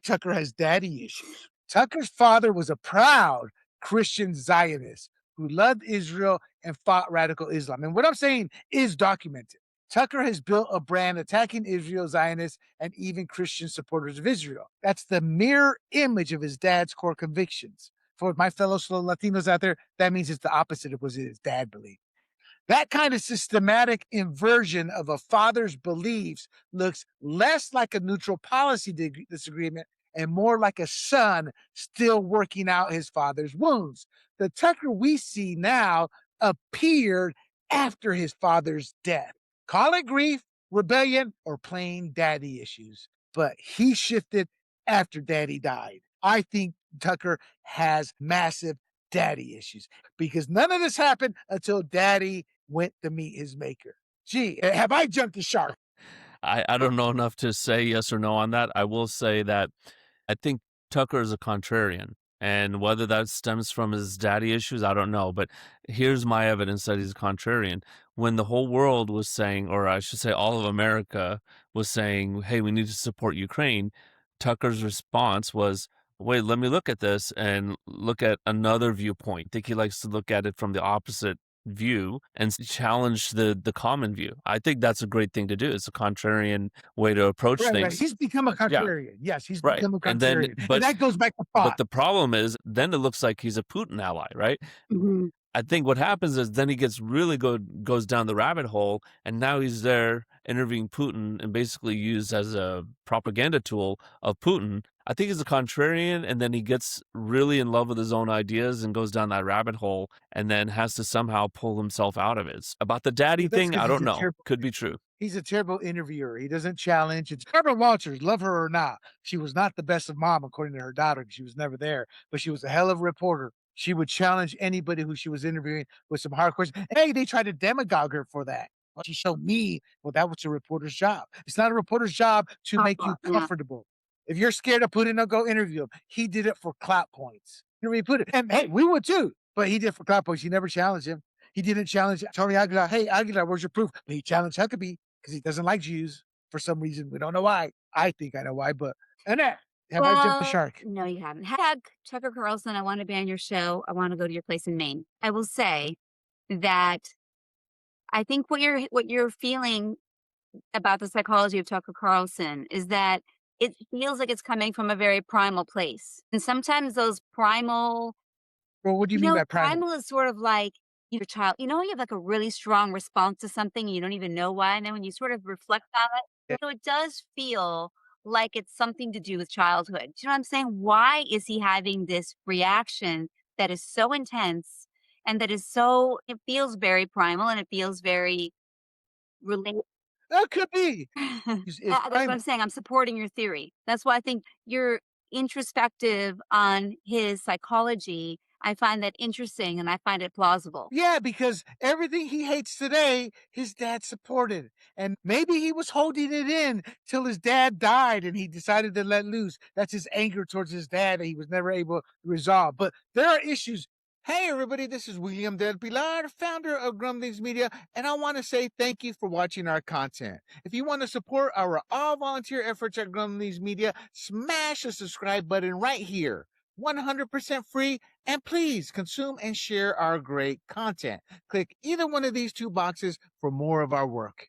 Tucker has daddy issues. Tucker's father was a proud Christian Zionist who loved Israel and fought radical Islam. And what I'm saying is documented. Tucker has built a brand attacking Israel, Zionists, and even Christian supporters of Israel. That's the mirror image of his dad's core convictions. For my fellow Latinos out there, that means it's the opposite of what his dad believed. That kind of systematic inversion of a father's beliefs looks less like a neutral policy disagreement and more like a son still working out his father's wounds. The Tucker we see now appeared after his father's death. Call it grief, rebellion, or plain daddy issues. But he shifted after daddy died. I think Tucker has massive daddy issues because none of this happened until daddy went to meet his maker. Gee, have I jumped the shark? I don't know enough to say yes or no on that. I will say that I think Tucker is a contrarian. And whether that stems from his daddy issues, I don't know. But here's my evidence that he's a contrarian. When the whole world was saying, or I should say all of America was saying, hey, we need to support Ukraine, Tucker's response was, wait, let me look at this and look at another viewpoint. I think he likes to look at it from the opposite view and challenge the common view. I think that's a great thing to do. It's a contrarian way to approach Right. things. He's become a Yeah, contrarian. Yes, he's right. become a And then, contrarian. And that goes back to thought. but the problem is, then it looks like he's a Putin ally, right? Mhm. I think what happens is then he gets really goes down the rabbit hole, and now he's there interviewing Putin and basically used as a propaganda tool of Putin. I think he's a contrarian, and then he gets really in love with his own ideas and goes down that rabbit hole, and then has to somehow pull himself out of it. About the daddy But that's thing, because I don't know. Could be true. he's a terrible interviewer. He doesn't challenge. It's Barbara Walters, love her or not. She was not the best of mom, according to her daughter. She was never there, but she was a hell of a reporter. She would challenge anybody who she was interviewing with some hard questions. Hey, they tried to demagogue her for that. Well, she showed me, well, that was a reporter's job. It's not a reporter's job to make you comfortable. If you're scared of Putin, don't go interview him. He did it for clout points. You know, he put it, and hey, we would too, but he did it for clout points. He never challenged him. He didn't challenge Tony Aguilar. Hey, Aguilar, where's your proof? But he challenged Huckabee because he doesn't like Jews for some reason. We don't know why. I think I know why, but and that have I jumped the shark? No, you haven't. Hashtag Tucker Carlson, I want to be on your show. I want to go to your place in Maine. I will say that I think what you're feeling about the psychology of Tucker Carlson is that it feels like it's coming from a very primal place. And sometimes those primal, Well, what do you mean by primal? primal is sort of like your child. You have like a really strong response to something and you don't even know why. And then when you sort of reflect on Yeah. it, so it does feel like it's something to do with childhood. Do you know what I'm saying? Why is he having this reaction that is so intense and that is so, it feels very primal and it feels very related. That could be. It's That's what I'm primal. saying. I'm supporting your theory. That's why I think you're introspective on his psychology. I find that interesting and I find it plausible. Yeah, because everything he hates today, his dad supported. And maybe he was holding it in till his dad died and he decided to let loose. That's his anger towards his dad that he was never able to resolve. But there are issues. Hey, everybody, this is William Del Pilar, founder of Grumblings Media, and I want to say thank you for watching our content. If you want to support our all-volunteer efforts at Grumblings Media, smash the subscribe button right here. 100% free, and please consume and share our great content. Click either one of these two boxes for more of our work.